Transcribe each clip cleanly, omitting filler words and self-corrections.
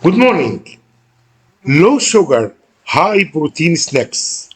Good morning. Low sugar, high protein snacks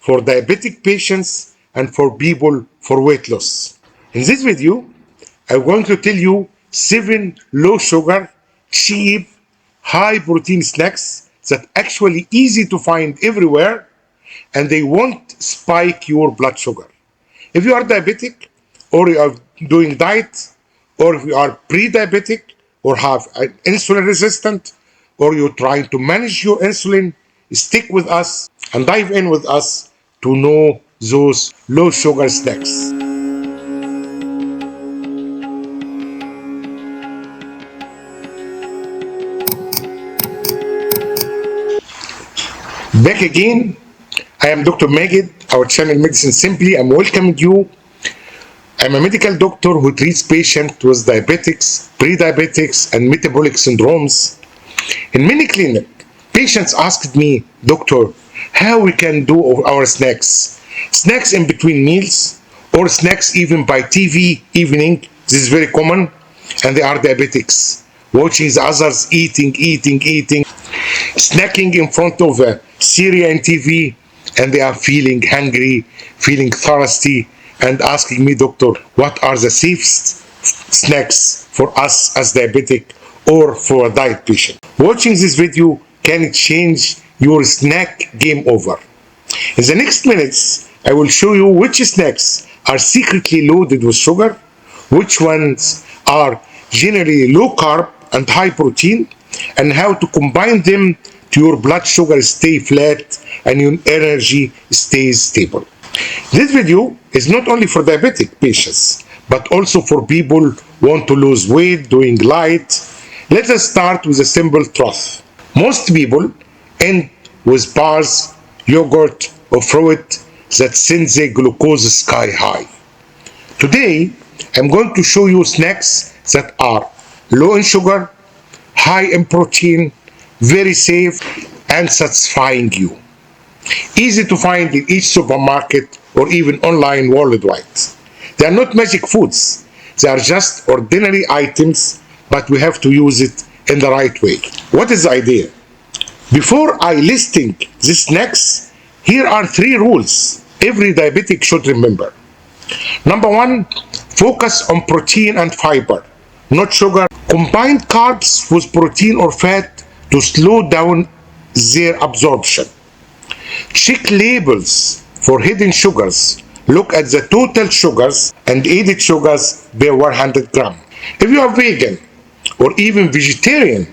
for diabetic patients and for people for weight loss. In this video, I'm going to tell you 7 low sugar, cheap, high protein snacks that actually easy to find everywhere and they won't spike your blood sugar. If you are diabetic or you are doing diet or if you are pre-diabetic or have an insulin resistant or you're trying to manage your insulin, stick with us and dive in with us to know those low sugar snacks. Back again, I am Dr. Magid, our channel Medicine Simply. I'm welcoming you. I'm a medical doctor who treats patients with diabetics, pre-diabetics, and metabolic syndromes. In many clinics, patients asked me, Doctor, how we can do our snacks? Snacks in between meals, or snacks even by TV evening. This is very common, and they are diabetics. Watching the others eating, snacking in front of a cereal and TV, and they are feeling hungry, feeling thirsty, and asking me, Doctor, what are the safest snacks for us as diabetic or for a diet patient? Watching this video can change your snack game over. In the next minutes, I will show you which snacks are secretly loaded with sugar, which ones are generally low carb and high protein, and how to combine them to your blood sugar stay flat and your energy stays stable. This video is not only for diabetic patients, but also for people who want to lose weight doing light. Let us start with a simple truth. Most people end with bars, yogurt, or fruit that send their glucose sky high. Today, I'm going to show you snacks that are low in sugar, high in protein, very safe, and satisfying you. Easy to find in each supermarket or even online worldwide. They are not magic foods. They are just ordinary items, but we have to use it in the right way. What is the idea? Before I listing these snacks, here are 3 rules every diabetic should remember. Number 1, focus on protein and fiber, not sugar. Combine carbs with protein or fat to slow down their absorption. Check labels for hidden sugars. Look at the total sugars and added sugars per 100 gram. If you are vegan or even vegetarian,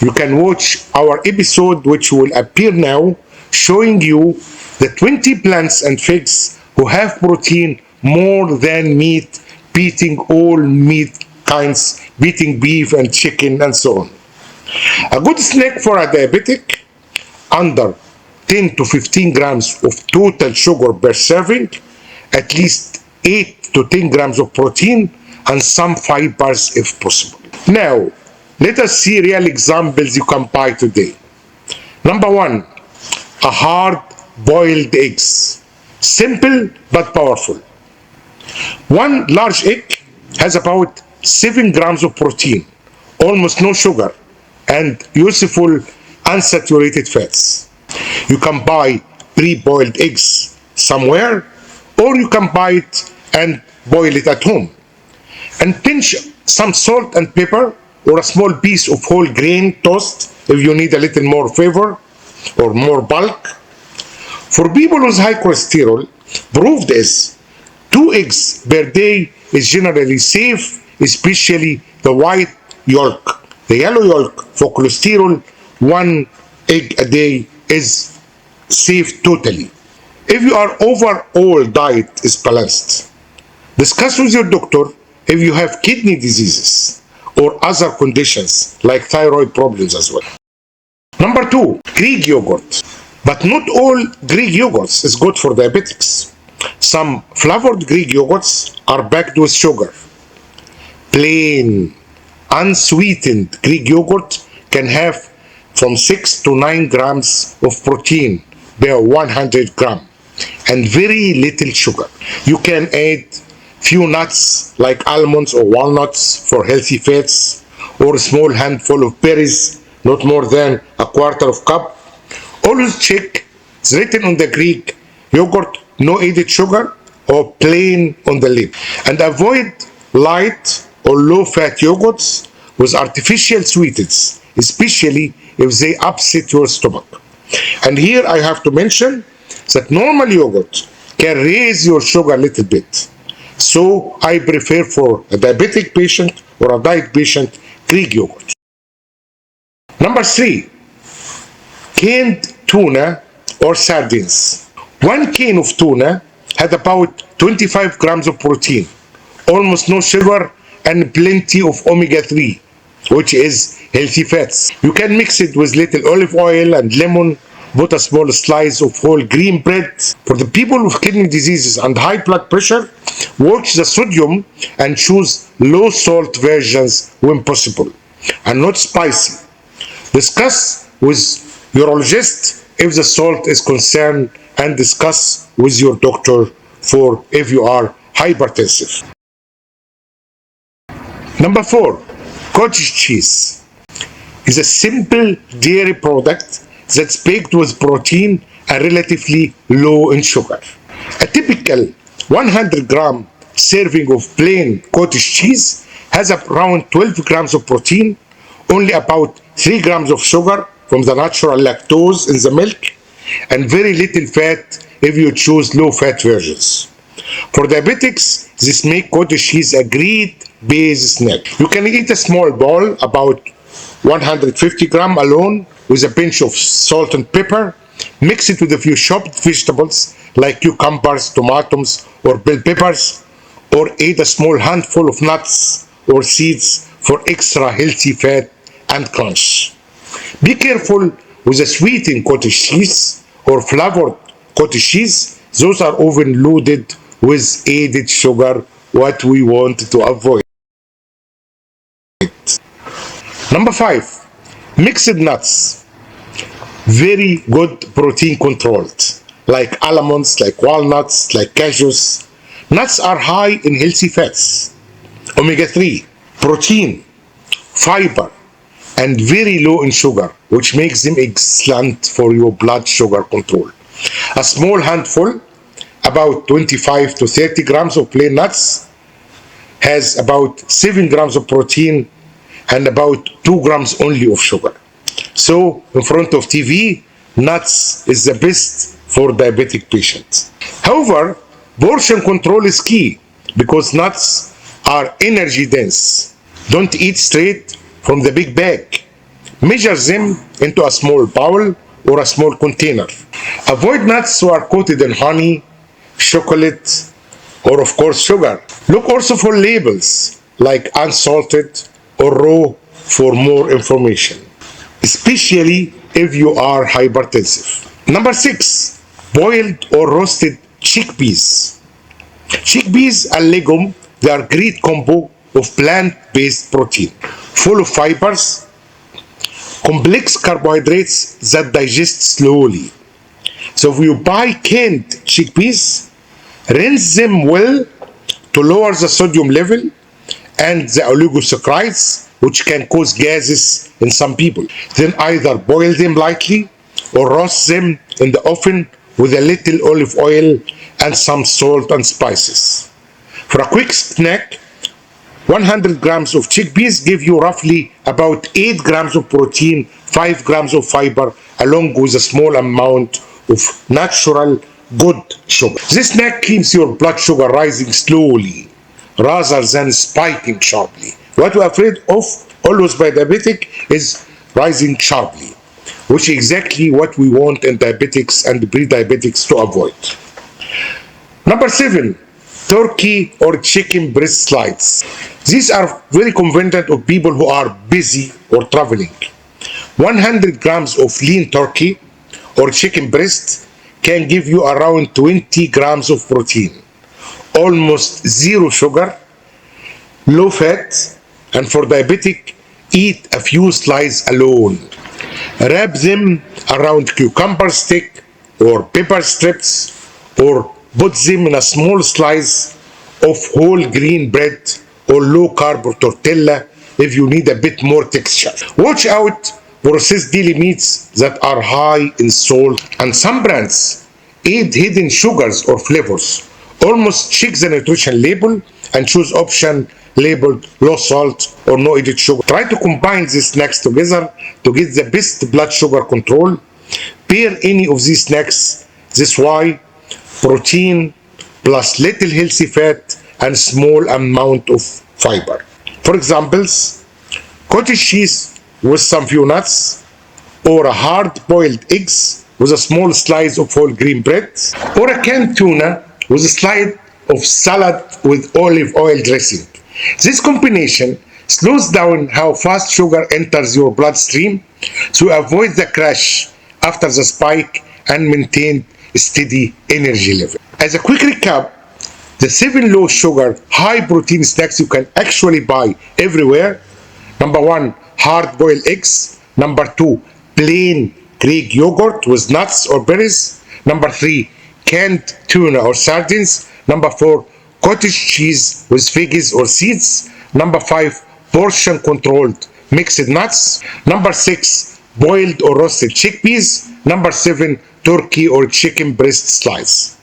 you can watch our episode which will appear now showing you the 20 plants and figs who have protein more than meat, beating all meat kinds, beating beef and chicken and so on. A good snack for a diabetic, under 10 to 15 grams of total sugar per serving, at least 8 to 10 grams of protein, and some fibers if possible. Now, let us see real examples you can buy today. Number 1, a hard-boiled eggs. Simple but powerful. 1 large egg has about 7 grams of protein, almost no sugar, and useful unsaturated fats. You can buy pre-boiled eggs somewhere, or you can buy it and boil it at home. And pinch some salt and pepper or a small piece of whole grain toast if you need a little more flavor or more bulk. For people with high cholesterol, proved is 2 eggs per day is generally safe, especially the white yolk. The yellow yolk for cholesterol, 1 egg a day is safe totally. If your overall diet is balanced, discuss with your doctor if you have kidney diseases or other conditions like thyroid problems as well. Number 2, Greek yogurt. But not all Greek yogurts is good for diabetics. Some flavored Greek yogurts are packed with sugar. Plain, unsweetened Greek yogurt can have from 6 to 9 grams of protein per 100 gram and very little sugar. You can add few nuts like almonds or walnuts for healthy fats, or a small handful of berries not more than a quarter of cup. Always check it's written on the Greek yogurt, no added sugar, or plain on the label. And avoid light or low-fat yogurts with artificial sweeteners, especially if they upset your stomach. And here I have to mention that normal yogurt can raise your sugar a little bit. So I prefer for a diabetic patient or a diet patient Greek yogurt. Number 3, canned tuna or sardines. One can of tuna had about 25 grams of protein, almost no sugar, and plenty of omega-3, which is healthy fats. You can mix it with little olive oil and lemon. Put a small slice of whole grain bread. For the people with kidney diseases and high blood pressure, watch the sodium and choose low salt versions when possible, and not spicy. Discuss with urologist if the salt is concerned, and discuss with your doctor for if you are hypertensive. Number 4, cottage cheese is a simple dairy product that's baked with protein and relatively low in sugar. A typical 100-gram serving of plain cottage cheese has around 12 grams of protein, only about 3 grams of sugar from the natural lactose in the milk, and very little fat if you choose low-fat versions. For diabetics, this makes cottage cheese a great base snack. You can eat a small bowl, about 150 grams alone, with a pinch of salt and pepper. Mix it with a few chopped vegetables like cucumbers, tomatoes, or bell peppers, or add a small handful of nuts or seeds for extra healthy fat and crunch. Be careful with the sweetened cottage cheese or flavored cottage cheese. Those are often loaded with added sugar, what we want to avoid. Number 5, mixed nuts. Very good protein controlled, like almonds, like walnuts, like cashews. Nuts are high in healthy fats, omega-3, protein, fiber, and very low in sugar, which makes them excellent for your blood sugar control. A small handful, about 25 to 30 grams of plain nuts, has about 7 grams of protein and about 2 grams only of sugar. So in front of TV, nuts is the best for diabetic patients. However, portion control is key because nuts are energy dense. Don't eat straight from the big bag. Measure them into a small bowl or a small container. Avoid nuts that are coated in honey, chocolate, or of course sugar. Look also for labels like unsalted or raw for more information, especially if you are hypertensive. Number 6, boiled or roasted chickpeas. Chickpeas are legume. They are great combo of plant-based protein, full of fibers, complex carbohydrates that digest slowly. So if you buy canned chickpeas, rinse them well to lower the sodium level and the oligosaccharides, which can cause gases in some people. Then either boil them lightly or roast them in the oven with a little olive oil and some salt and spices. For a quick snack, 100 grams of chickpeas give you roughly about 8 grams of protein, 5 grams of fiber, along with a small amount of natural good sugar. This snack keeps your blood sugar rising slowly rather than spiking sharply. What we're afraid of always by diabetic is rising sharply, which is exactly what we want in diabetics and pre-diabetics to avoid. Number 7, turkey or chicken breast slides. These are very convenient of people who are busy or traveling. 100 grams of lean turkey or chicken breast can give you around 20 grams of protein, almost zero sugar, low fat, and for diabetic, eat a few slices alone. Wrap them around cucumber stick or pepper strips, or put them in a small slice of whole grain bread or low carb tortilla if you need a bit more texture. Watch out processed deli meats that are high in salt, and some brands add hidden sugars or flavors. Almost check the nutrition label and choose option labeled low salt or no added sugar. Try to combine these snacks together to get the best blood sugar control. Pair any of these snacks this way: protein plus little healthy fat and small amount of fiber. For examples, cottage cheese with some few nuts, or a hard-boiled eggs with a small slice of whole grain bread, or a canned tuna with a slide of salad with olive oil dressing. This combination slows down how fast sugar enters your bloodstream, so avoid the crash after the spike and maintain a steady energy level. As a quick recap, the 7 low sugar, high protein snacks you can actually buy everywhere. Number 1, hard boiled eggs. Number 2, plain Greek yogurt with nuts or berries. Number 3, canned tuna or sardines. Number 4, cottage cheese with figs or seeds. Number 5, portion controlled mixed nuts. Number 6, boiled or roasted chickpeas. Number 7, turkey or chicken breast slice.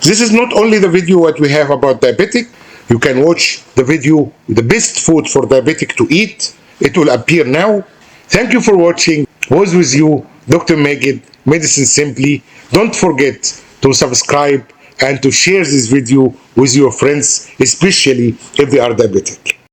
This is not only the video what we have about diabetic. You can watch the video, the best food for diabetic to eat. It will appear now. Thank you for watching. Was with you, Dr. Magid, Medicine Simply. Don't forget to subscribe and to share this video with your friends, especially if they are diabetic.